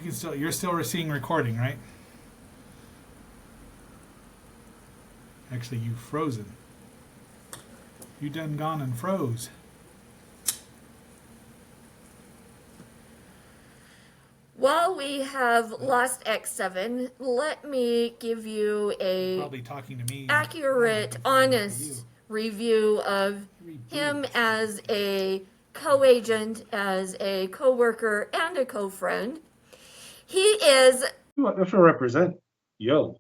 you're still seeing recording, right? Actually, you've frozen. You done gone and froze. While we have lost X7, let me give you a Probably talking to me. accurate, honest review of him as a co-agent, as a co-worker, and a co-friend. He is... If I represent, yo.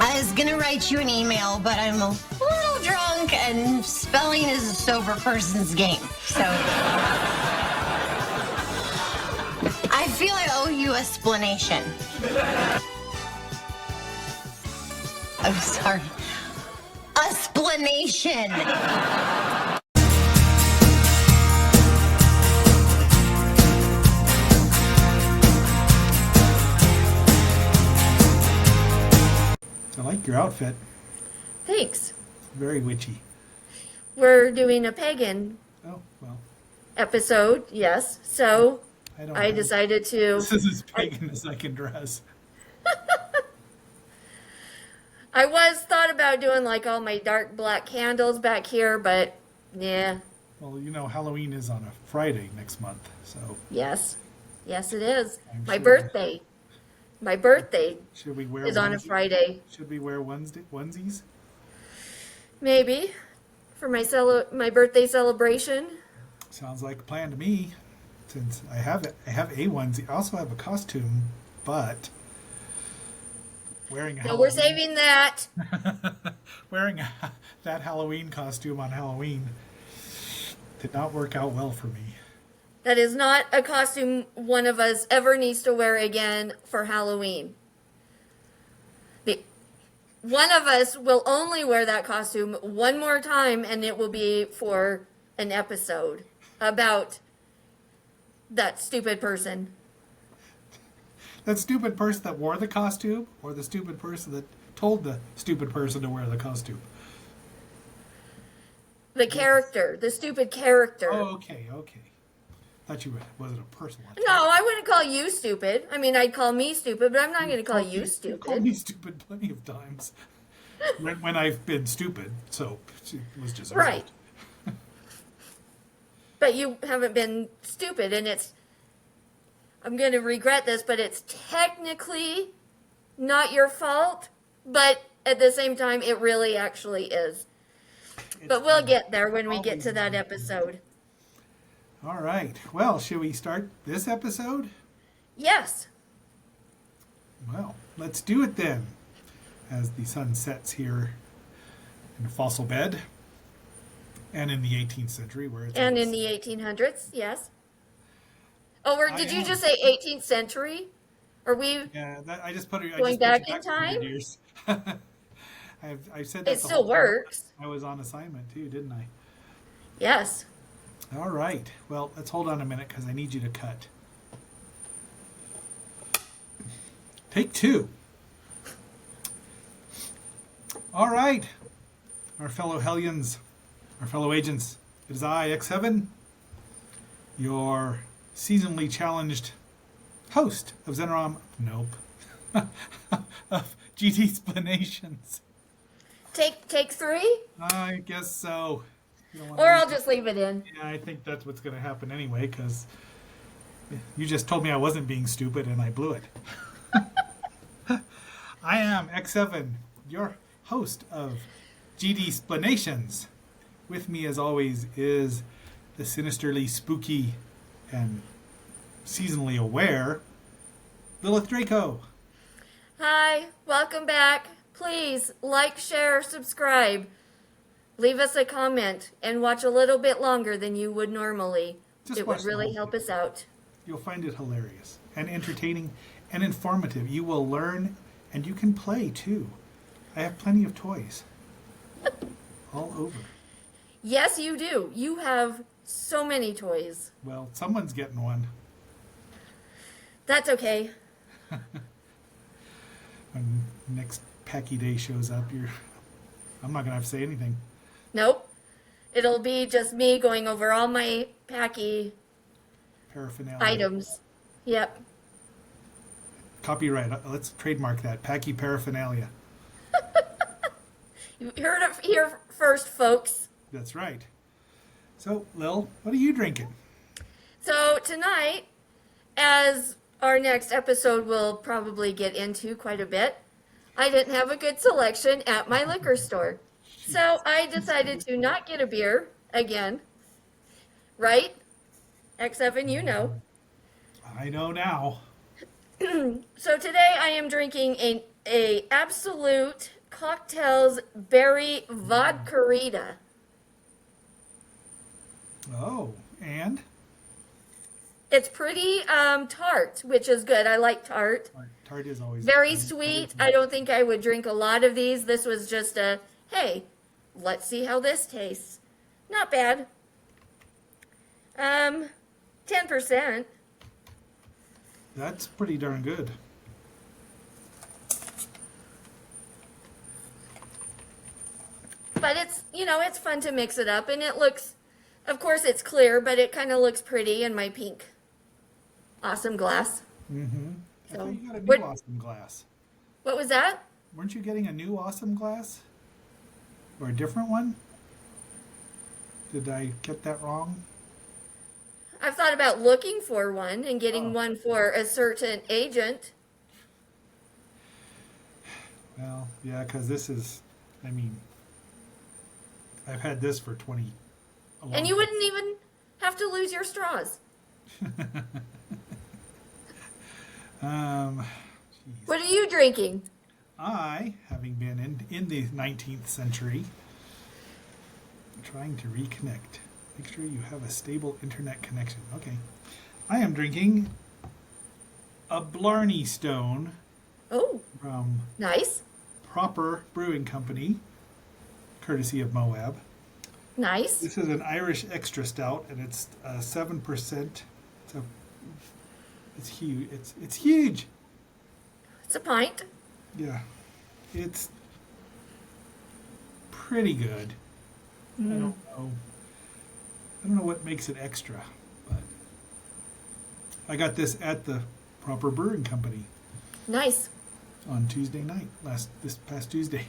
I was gonna write you an email, but I'm a little drunk, and spelling is a sober person's game. So I feel I owe you a splanation. I'm sorry. A splanation. I like your outfit. Thanks. Very witchy. We're doing a Pagan Oh, well. episode, yes. So I know. decided to... This is as pagan as I can dress. I thought about doing like all my dark black candles back here, but yeah. Well, you know, Halloween is on a Friday next month, so. Yes. Yes, it is. I'm My sure. birthday. My birthday Should we wear is on a onesie- Friday. Should we wear onesies? Maybe. For my birthday celebration. Sounds like a plan to me. Since I have a onesie. I also have a costume, but wearing a No, we're saving that. wearing that Halloween costume on Halloween did not work out well for me. That is not a costume one of us ever needs to wear again for Halloween. One of us will only wear that costume one more time, and it will be for an episode about that stupid person. That stupid person that wore the costume, or the stupid person that told the stupid person to wear the costume? The character, the stupid character. Oh, okay. Thought you wasn't a personal attack. No, I wouldn't call you stupid. I mean, I'd call me stupid, but I'm not going to call you You stupid. called me stupid plenty of times when I've been stupid, so it was just Right. But you haven't been stupid, and I'm going to regret this, but it's technically not your fault, but at the same time, it really actually is. But we'll get there when we get to that episode. All right. Well, should we start this episode? Yes. Well, let's do it then. As the sun sets here in a fossil bed, and in the 18th century, where it's And in the 1800s, yes. Oh, did you just say 18th century? Are we? Yeah, I just put it. Going back in 100 time? years. I said that. It still works. I was on assignment too, didn't I? Yes. All right. Well, let's hold on a minute because I need you to cut. Take two. All right. Our fellow Hellions, our fellow agents, it is I, X7, your seasonally challenged host of of GT Splanations. Take three? I guess so. Or I'll just leave it in. Yeah, I think that's what's going to happen anyway, because you just told me I wasn't being stupid and I blew it. I am X7, your host of GD Splanations. With me, as always, is the sinisterly spooky and seasonally aware Lilith Draco. Hi, welcome back. Please like, share, subscribe. Leave us a comment and watch a little bit longer than you would normally. Just It watch would the really whole help thing. us out. You'll find it hilarious and entertaining and informative. You will learn and you can play too. I have plenty of toys. All over. Yes, you do. You have so many toys. Well, someone's getting one. That's okay. When next Packy Day shows up, I'm not gonna have to say anything. Nope. It'll be just me going over all my Packy Paraphernalia. items. Yep. Copyright. Let's trademark that. Packy paraphernalia. You heard it here first, folks. That's right. So, Lil, what are you drinking? So tonight, as our next episode will probably get into quite a bit, I didn't have a good selection at my liquor store. So I decided to not get a beer again. Right? X7, you know. I know now. So today I am drinking a Absolute Cocktails Berry Vodka-rita. Oh, and? It's pretty tart, which is good. I like tart. Tart is always Very sweet. I don't think I would drink a lot of these. This was just a, hey, let's see how this tastes. Not bad. 10%. That's pretty darn good. But it's, it's fun to mix it up. And it looks, of course it's clear, but it kind of looks pretty in my pink awesome glass. Mm-hmm. I So, thought you got a new what- awesome glass. What was that? Weren't you getting a new awesome glass? Or a different one? Did I get that wrong? I've thought about looking for one and getting Oh. one for a certain agent. Well, yeah, because this is, I mean, I've had this for 20. a long And you time. wouldn't even have to lose your straws. Geez. What are you drinking? I, having been in the 19th century, trying to reconnect. Make sure you have a stable internet connection. Okay. I am drinking a Blarney Stone Oh, from nice. Proper Brewing Company, courtesy of Moab. Nice. This is an Irish extra stout, and it's 7%. So it's huge. It's huge. It's a pint. Yeah, it's pretty good. I don't know. I don't know what makes it extra, but I got this at the Proper Brewing Company Nice. on Tuesday night, this past Tuesday.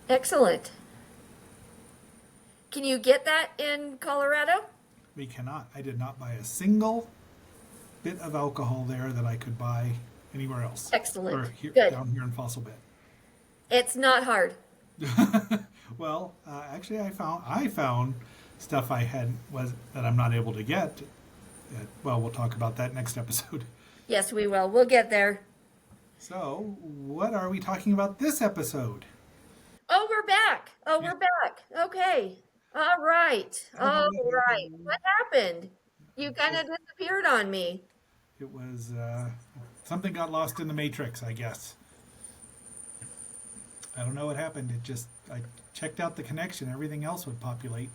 Excellent. Can you get that in Colorado? We cannot. I did not buy a single bit of alcohol there that I could buy anywhere else. Excellent. Or here, Good. down here in Fossil Bend. It's not hard. Well, actually, I found stuff that I'm not able to get. Well, we'll talk about that next episode. Yes, we will. We'll get there. So, what are we talking about this episode? Oh, we're back. Okay. All right. What happened? You kind of disappeared on me. It was something got lost in the matrix, I guess. I don't know what happened. I checked out the connection. Everything else would populate.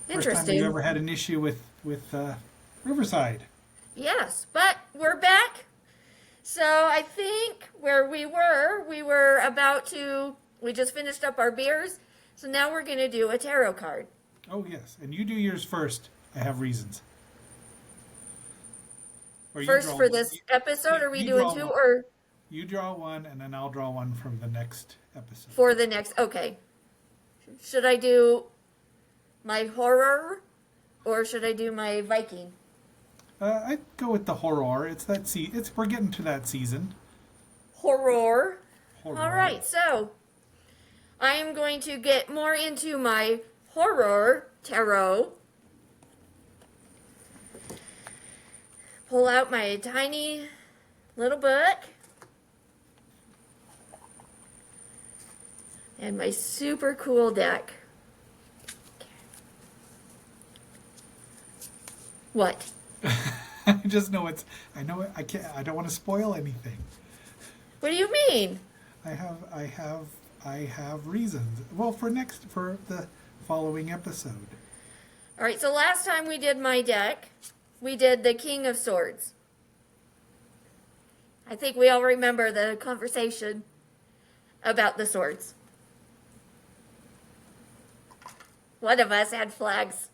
First time Interesting. you ever had an issue with Riverside. Yes, but we're back. So I think where we were about to, we just finished up our beers. So now we're going to do a tarot card. Oh yes, and you do yours first. I have reasons. Or you First draw for one. this episode, are we You doing draw two one. or You draw one, and then I'll draw one from the next episode. for the next? Okay. Should I do my horror or should I do my Viking? I'd go with the horror. We're getting to that season. Horror. Horror. All right, so I am going to get more into my horror tarot. Pull out my tiny little book and my super cool deck. What? I just know I know it. I can't. I don't want to spoil anything. What do you mean? I have reasons. Well, for the following episode. All right, so last time we did my deck, we did the King of Swords. I think we all remember the conversation. about the swords. One of us had flags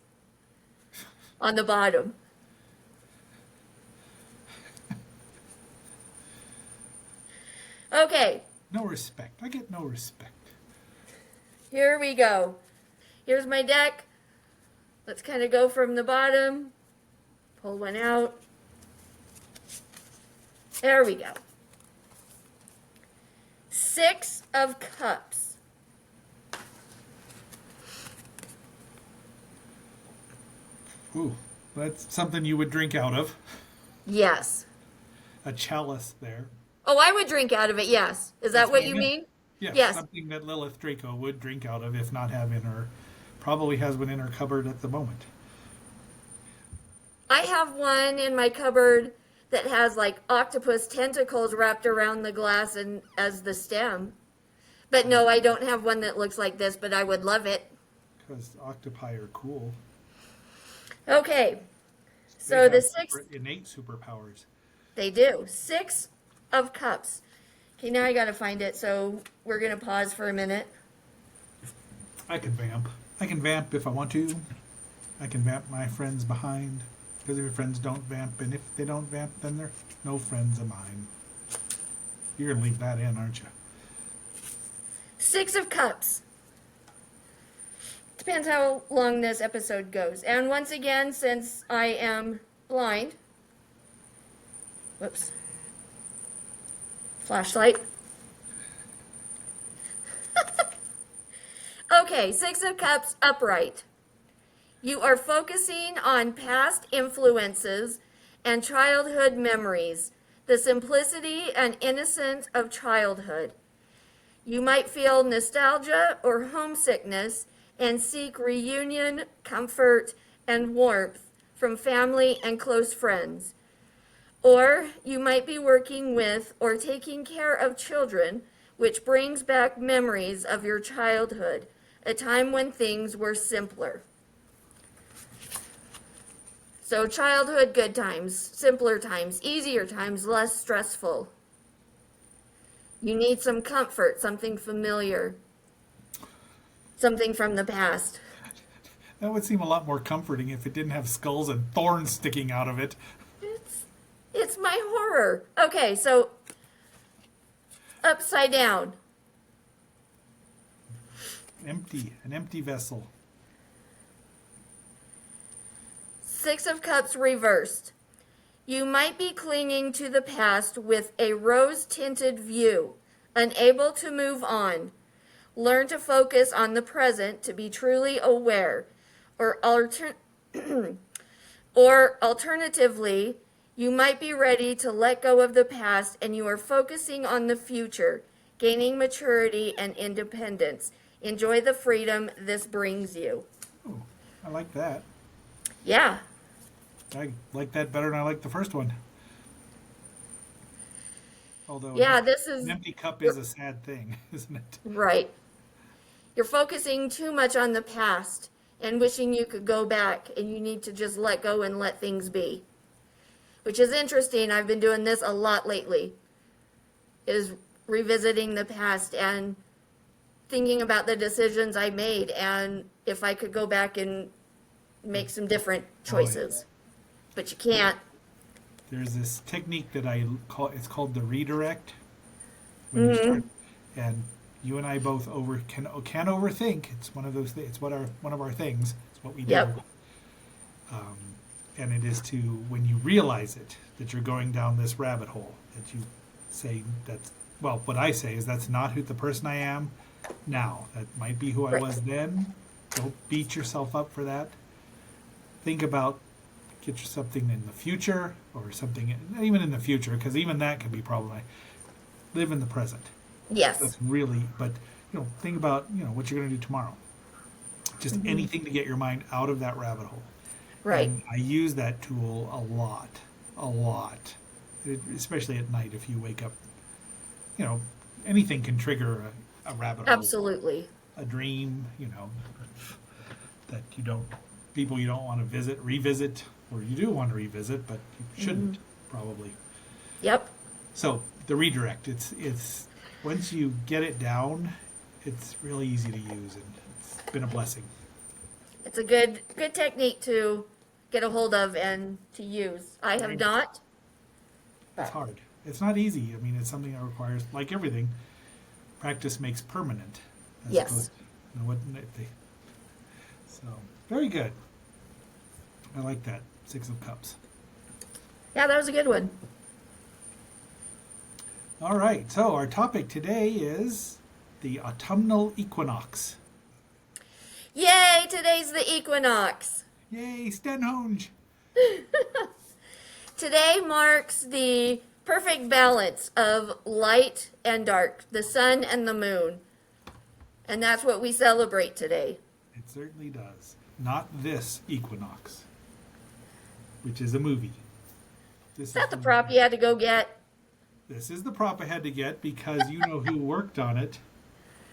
on the bottom. Okay, No respect. I get no respect. here we go. Here's my deck. Let's kind of go from the bottom. Pull one out. There we go. 6 of Cups. Ooh, that's something you would drink out of. Yes. A chalice there. Oh, I would drink out of it, yes. Is that That's what what I you meant. mean? Yes, Yes. something that Lilith Draco would drink out of, if not have in her. Probably has one in her cupboard at the moment. I have one in my cupboard that has like octopus tentacles wrapped around the glass and as the stem. But no, I don't have one that looks like this, but I would love it. Because octopi are cool. Okay. They So have the 6, innate superpowers. they do. 6 of Cups. Okay, now I gotta find it, so we're gonna pause for a minute. I can vamp. I can vamp if I want to. I can vamp my friends behind. Because if your friends don't vamp, and if they don't vamp, then they're no friends of mine. You're going to leave that in, aren't you? 6 of Cups. Depends how long this episode goes. And once again, since I am blind, whoops, flashlight. Okay, 6 of Cups upright. You are focusing on past influences and childhood memories, the simplicity and innocence of childhood. You might feel nostalgia or homesickness and seek reunion, comfort, and warmth from family and close friends. Or you might be working with or taking care of children, which brings back memories of your childhood, a time when things were simpler. So childhood, good times, simpler times, easier times, less stressful. You need some comfort, something familiar, something from the past. That would seem a lot more comforting if it didn't have skulls and thorns sticking out of it. It's my horror. Okay, so upside down. Empty, an empty vessel. 6 of Cups reversed. You might be clinging to the past with a rose-tinted view, unable to move on. Learn to focus on the present to be truly aware. Or alternatively, you might be ready to let go of the past and you are focusing on the future, gaining maturity and independence. Enjoy the freedom this brings you. Oh, I like that. Yeah. I like that better than I like the first one. Although Yeah, this is an empty cup is a sad thing, isn't it? right. You're focusing too much on the past and wishing you could go back, and you need to just let go and let things be. Which is interesting. I've been doing this a lot lately. Is revisiting the past and thinking about the decisions I made and if I could go back and make some different choices. But you can't. There's this technique that I call, it's called the redirect. When you start, and you and I both can overthink. It's one of those things. It's one of our things. It's what we do. Yep. And it is to, when you realize it, that you're going down this rabbit hole, that you say what I say is that's not who the person I am now. That might be who I Right. was then. Don't beat yourself up for that. Think about, get you something in the future, or something, not even in the future, because even that can be problematic. Live in the present. Yes. That's really, but think about what you're going to do tomorrow. Just anything to get your mind out of that rabbit hole. Right. And I use that tool a lot, especially at night. If you wake up, anything can trigger a rabbit hole. Absolutely. A dream, that people you don't want to revisit, or you do want to revisit, but you shouldn't probably. Yep. So the redirect, it's once you get it down, it's really easy to use, and it's been a blessing. It's a good technique to get a hold of and to use. I have Right. not. It's hard. It's not easy. I mean, it's something that requires, like everything, practice makes permanent. Yes. So, very good. I like that. 6 of Cups. Yeah, that was a good one. All right. So, our topic today is the autumnal equinox. Yay, today's the equinox. Yay, Stenhonge. Today marks the perfect balance of light and dark, the sun and the moon. And that's what we celebrate today. It certainly does. Not this equinox, which is a movie. Is that the prop you had to go get? This is the prop I had to get because you know who worked on it.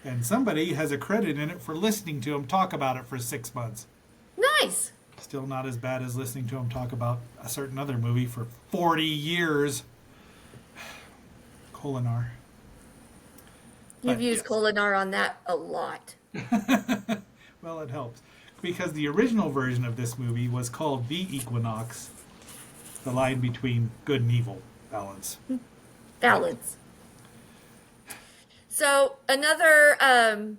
And somebody has a credit in it for listening to him talk about it for 6 months. Nice. Still not as bad as listening to him talk about a certain other movie for 40 years. Kolinar. You've But, used yes. Kolinar on that a lot. Well, it helps. Because the original version of this movie was called The Equinox, the line between good and evil balance. Balance. So another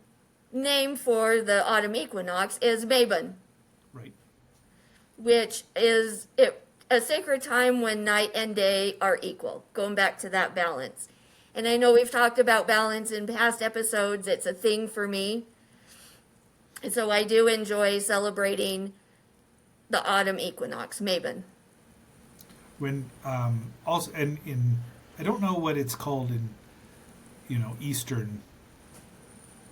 name for the autumn equinox is Mabon, Right. which is a sacred time when night and day are equal, going back to that balance. And I know we've talked about balance in past episodes. It's a thing for me. And so I do enjoy celebrating the autumn equinox, Mabon. When also and in I don't know what it's called in eastern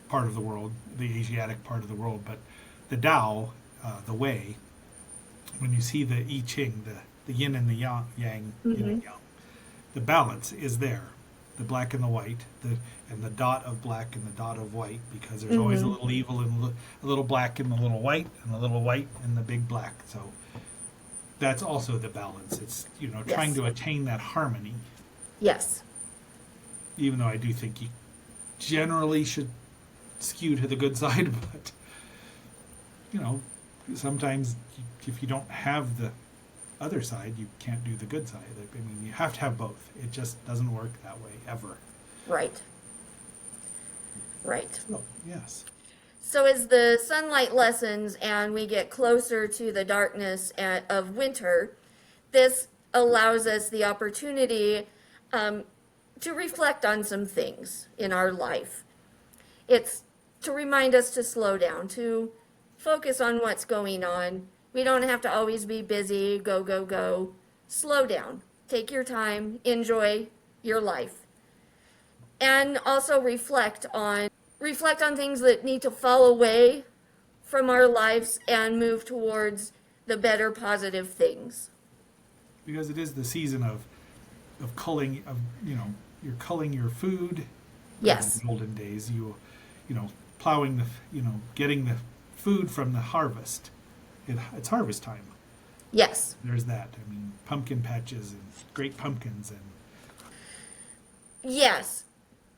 part of the world, the Asiatic part of the world, but the Tao, the way, when you see the I Ching, the yin and the yang, yin and yang, the balance is there, the black and the white, and the dot of black and the dot of white, because there's always a little evil and a little black in the little white, and a little white in the big black. So that's also the balance. It's trying Yes. to attain that harmony. Yes. Even though I do think you generally should skew to the good side, but sometimes if you don't have the other side, you can't do the good side. I mean, you have to have both. It just doesn't work that way ever. Right. Right. Oh, yes. So as the sunlight lessens and we get closer to the darkness of winter, this allows us the opportunity to reflect on some things in our life. It's to remind us to slow down, to focus on what's going on. We don't have to always be busy, go, go, go. Slow down. Take your time. Enjoy your life. And also reflect on things that need to fall away from our lives and move towards the better, positive things. Because it is the season of culling, you're culling your food. Yes. In the olden days, plowing getting the food from the harvest. It's harvest time. Yes. There's that. I mean, pumpkin patches and great pumpkins and. Yes.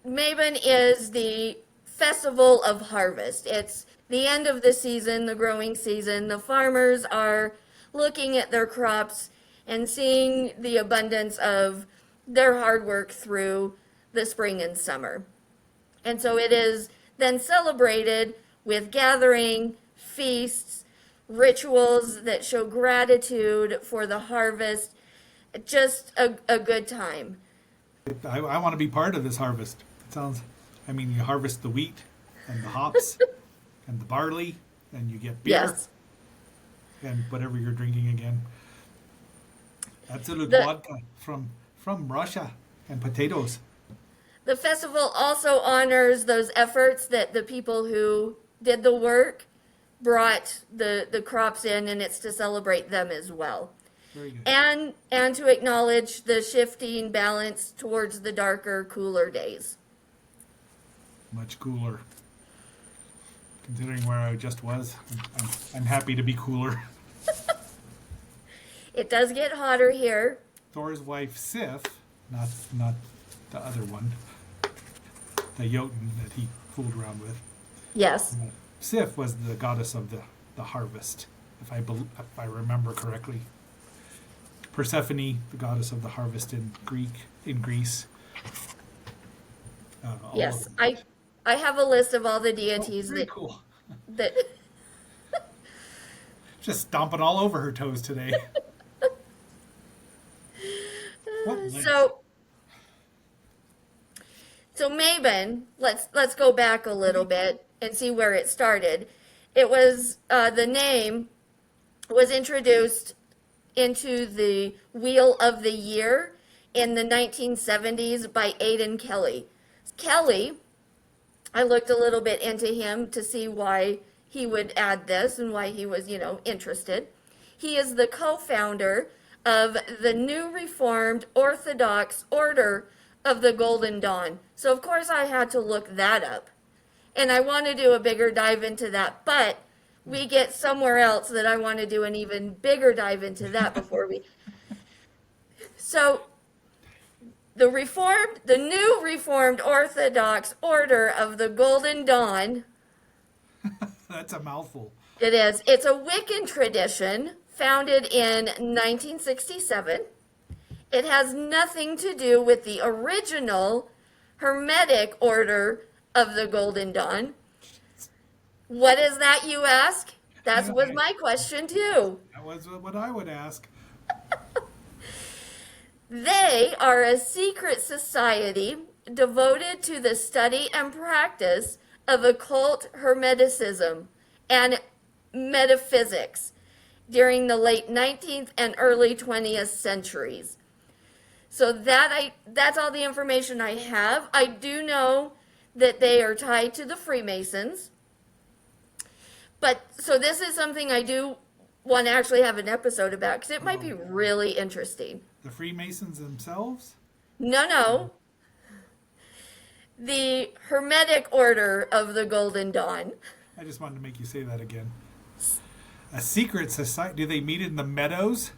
Mabon is the festival of harvest. It's the end of the season, the growing season. The farmers are looking at their crops and seeing the abundance of their hard work through the spring and summer. And so it is then celebrated with gathering, feasts, rituals that show gratitude for the harvest. Just a good time. I want to be part of this harvest. It sounds, you harvest the wheat and the hops and the barley, and you get beer Yes. and whatever you're drinking again. Absolute The- vodka from Russia and potatoes. The festival also honors those efforts that the people who did the work brought the crops in, and it's to celebrate them as well. Very good. And to acknowledge the shifting balance towards the darker, cooler days. Much cooler. Considering where I just was, I'm happy to be cooler. It does get hotter here. Thor's wife Sif, not the other one, the Jotun that he fooled around with. Yes. Sif was the goddess of the harvest, if I remember correctly. Persephone, the goddess of the harvest in Greece. All Yes. of them. I have a list of all the Oh, deities very cool. that Just stomping all over her toes today. What length? So Mabon, let's go back a little bit and see where it started. It was the name was introduced into the Wheel of the Year in the 1970s by Aidan Kelly. Kelly, I looked a little bit into him to see why he would add this and why he was, interested. He is the co-founder of the New Reformed Orthodox Order of the Golden Dawn. So of course I had to look that up. And I want to do a bigger dive into that, but we get somewhere else that I want to do an even bigger dive into that before we. So the New Reformed Orthodox Order of the Golden Dawn. That's a mouthful. It is. It's a Wiccan tradition founded in 1967. It has nothing to do with the original Hermetic Order of the Golden Dawn. What is that, you ask? That was my question, too. That was what I would ask. They are a secret society devoted to the study and practice of occult hermeticism and metaphysics during the late 19th and early 20th centuries. So that's all the information I have. I do know that they are tied to the Freemasons. But so this is something I do want to actually have an episode about because it might be really interesting. The Freemasons themselves? No. The Hermetic Order of the Golden Dawn. I just wanted to make you say that again. A secret society? Do they meet in the meadows?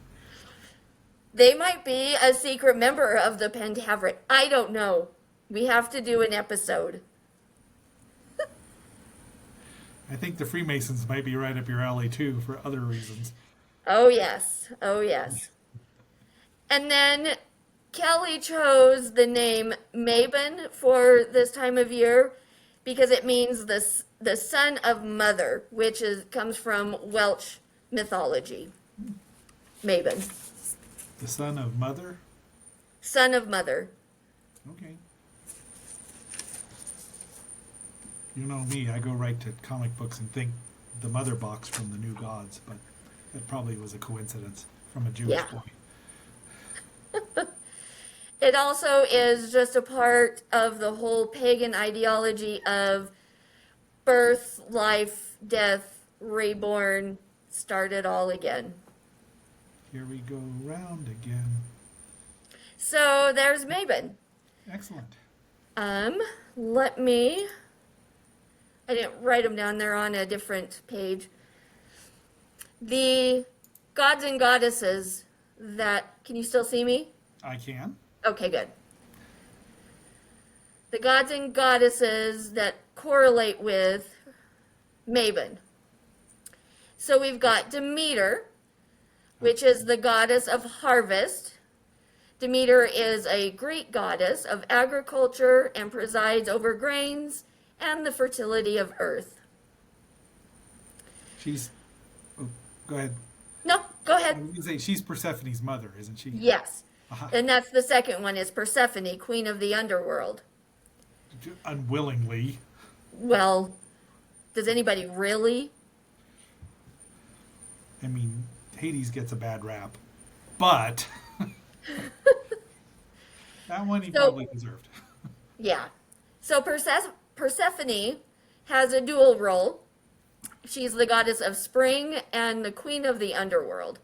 They might be a secret member of the Pentaveret. I don't know. We have to do an episode. I think the Freemasons might be right up your alley too for other reasons. Oh, yes. And then Kelly chose the name Mabon for this time of year because it means the son of mother, which comes from Welsh mythology. Mabon. The son of mother? Son of mother. Okay. You know me, I go right to comic books and think the mother box from the New Gods, but that probably was a coincidence from a Jewish boy. It also is just a part of the whole pagan ideology of birth, life, death, reborn, start it all again. Here we go round again. So there's Mabon. Excellent. I didn't write them down, they're on a different page. The gods and goddesses can you still see me? I can. Okay, good. The gods and goddesses that correlate with Mabon. So we've got Demeter, which is the goddess of harvest. Demeter is a Greek goddess of agriculture and presides over grains and the fertility of earth. Go ahead. No, go ahead. I was going to say, she's Persephone's mother, isn't she? Yes. Uh-huh. And that's the second one is Persephone, queen of the underworld. Unwillingly. Well, does anybody really? I mean, Hades gets a bad rap, but that one he probably deserved. Yeah. So Persephone has a dual role. She's the goddess of spring and the queen of the underworld.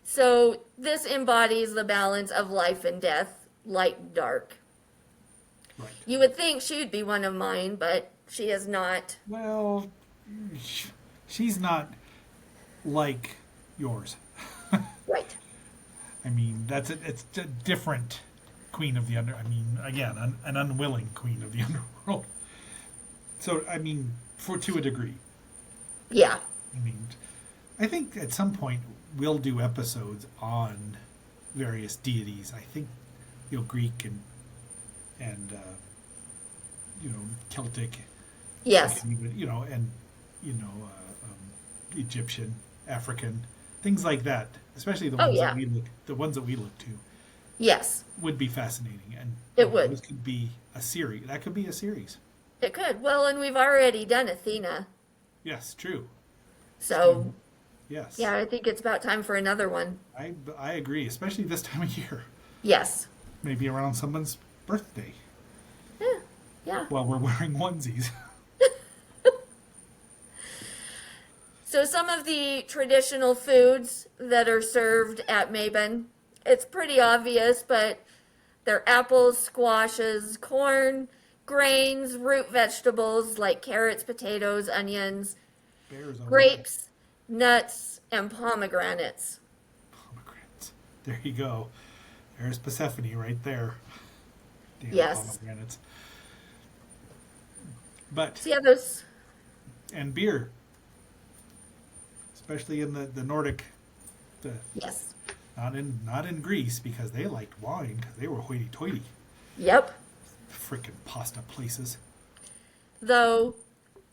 So this embodies the balance of life and death, light and dark. Right. You would think she'd be one of mine, but she is not. Well, she's not like yours. Right. I mean, it's a different queen of the an unwilling queen of the underworld. So, I mean, to a degree. Yeah. I mean, I think at some point we'll do episodes on various deities. I think, Greek and Celtic. Yes. And Egyptian, African, things like that. Especially the ones that we look to. Yes. Would be fascinating, and it would. This could be a series. That could be a series. It could. Well, and we've already done Athena. Yes, true. So. Yes. Yeah, I think it's about time for another one. I agree, especially this time of year. Yes. Maybe around someone's birthday. Yeah. While we're wearing onesies. So some of the traditional foods that are served at Mabon, it's pretty obvious, but they're apples, squashes, corn, grains, root vegetables like carrots, potatoes, onions, grapes, nuts, and pomegranates. Pomegranates. There you go. There's Persephone right there. Damn yes. Pomegranates. But see how those and beer. Especially in the Nordic. Yes. Not in Greece because they liked wine because they were hoity-toity. Yep. Frickin' pasta places. Though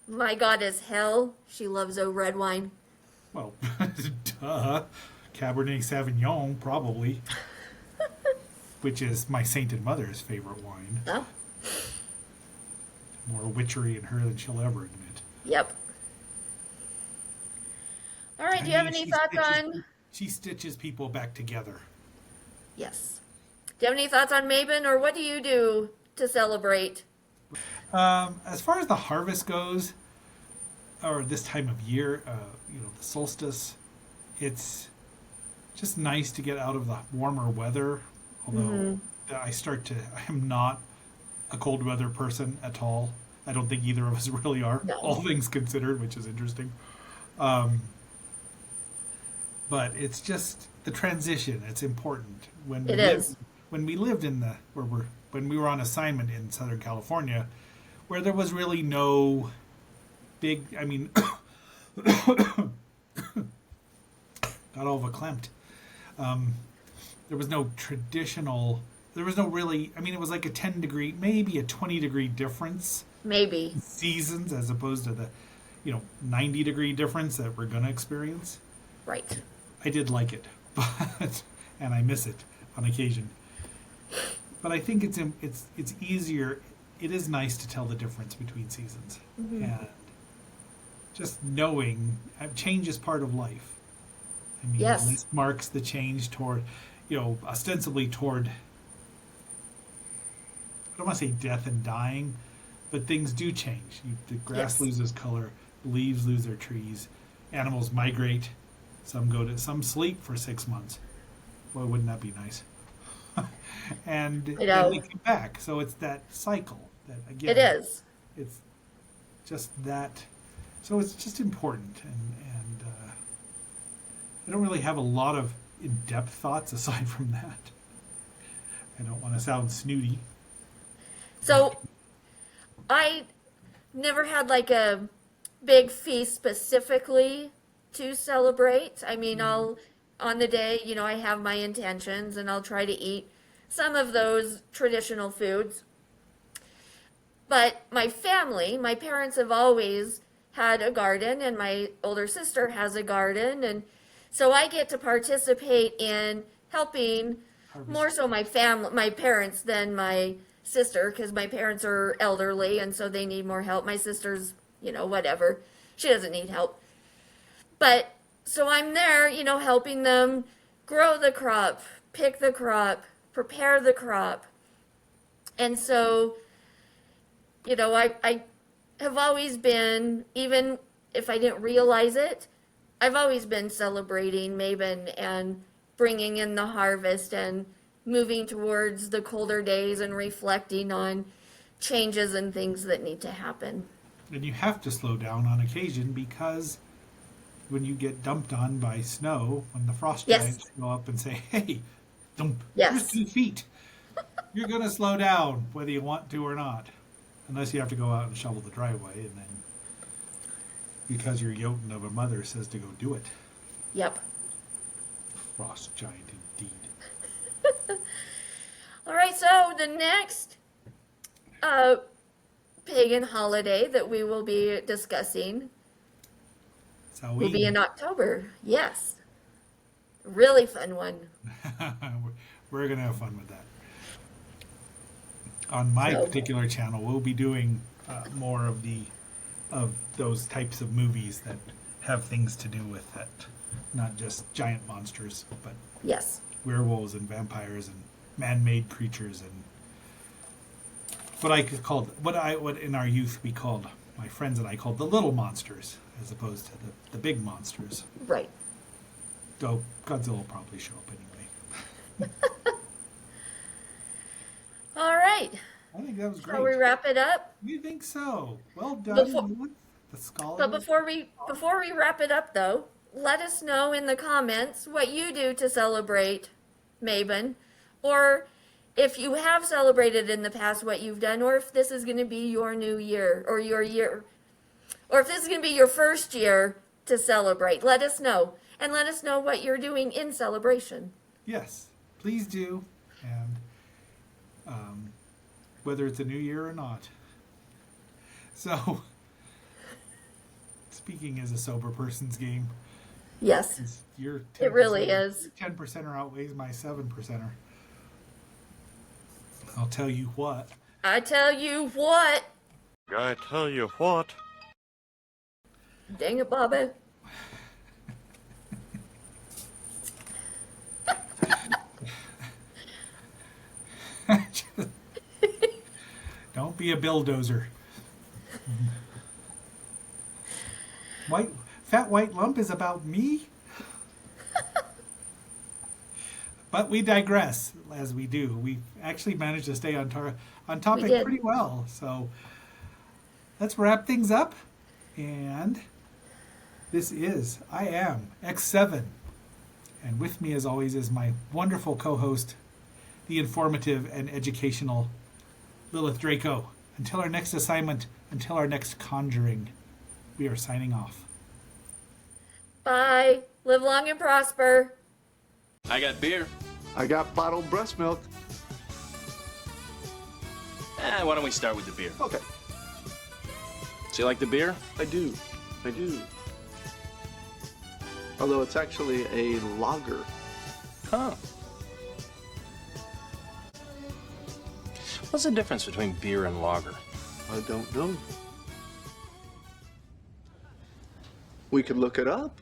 my goddess Hell, she loves a red wine. Well, duh. Cabernet Sauvignon, probably. Which is my sainted mother's favorite wine. Oh. More witchery in her than she'll ever admit. Yep. All right, do you have any thoughts on... She stitches people back together. Yes. Do you have any thoughts on Mabon, or what do you do to celebrate? As far as the harvest goes, or this time of year, the solstice, it's just nice to get out of the warmer weather. Although I am not a cold weather person at all. I don't think either of us really are, no. All things considered, which is interesting. But it's just the transition. It's important. When we lived when we were on assignment in Southern California, where there was really no big. I mean, got all verklempt. There was no traditional. There was no really. I mean, it was like a 10-degree, maybe a 20-degree difference. Maybe seasons as opposed to the, 90-degree difference that we're gonna experience. Right. I did like it, and I miss it on occasion. But I think it's easier. It is nice to tell the difference between seasons, and just knowing change is part of life. I mean, yes. This marks the change toward, ostensibly toward. I don't want to say death and dying, but things do change. The grass loses color, leaves lose their trees, animals migrate. Some sleep for 6 months. Boy, wouldn't that be nice? And then they come back. So it's that cycle that again. It is. It's just that. So it's just important, and I don't really have a lot of in-depth thoughts aside from that. I don't want to sound snooty. So, I never had like a big feast specifically to celebrate. I mean, on the day, I have my intentions and I'll try to eat some of those traditional foods. But my family, my parents have always had a garden, and my older sister has a garden, and so I get to participate in helping more so my parents than my sister, because my parents are elderly and so they need more help. My sister's, whatever. She doesn't need help. But so I'm there, helping them grow the crop, pick the crop, prepare the crop. And so, I have always been, even if I didn't realize it, I've always been celebrating Mabon and bringing in the harvest and moving towards the colder days and reflecting on changes and things that need to happen. And you have to slow down on occasion because when you get dumped on by snow, when the frost giants go up and say, hey, dump, here's 2 feet. You're going to slow down whether you want to or not. Unless you have to go out and shovel the driveway, and then because your Jotun of a mother says to go do it. Yep. Frost giant indeed. All right, so the next pagan holiday that we will be discussing So will be in October. Yes. Really fun one. We're going to have fun with that. On my particular channel, we'll be doing more of those types of movies that have things to do with that, not just giant monsters, but Yes. werewolves and vampires and man-made creatures and what in our youth we called, my friends and I called, the little monsters as opposed to the big monsters. Right. Though Godzilla will probably show up anyway. All right. I think that was great. Shall we wrap it up? You think so? Well done, Before- the scholar. But before we wrap it up, though, let us know in the comments what you do to celebrate Mabon, or if you have celebrated in the past, what you've done, or if this is going to be your new year or your year, or if this is going to be your first year to celebrate. Let us know, and let us know what you're doing in celebration. Yes, please do, and whether it's a new year or not. So, speaking as a sober person's game, Yes, your 10%, it really is. 10%er outweighs my 7%er. I'll tell you what. I tell you what. I tell you what. Dang it, Bobby. Don't be a bulldozer. Fat white lump is about me? But we digress, as we do. We actually managed to stay on topic did. pretty well. So let's wrap things up. And I am X7. And with me, as always, is my wonderful co-host, the informative and educational Lilith Draco. Until our next assignment, until our next conjuring, we are signing off. Bye. Live long and prosper. I got beer. I got bottled breast milk. Why don't we start with the beer? Okay, So you like the beer? I do. Although it's actually a lager. Huh. What's the difference between beer and lager? I don't know. We could look it up.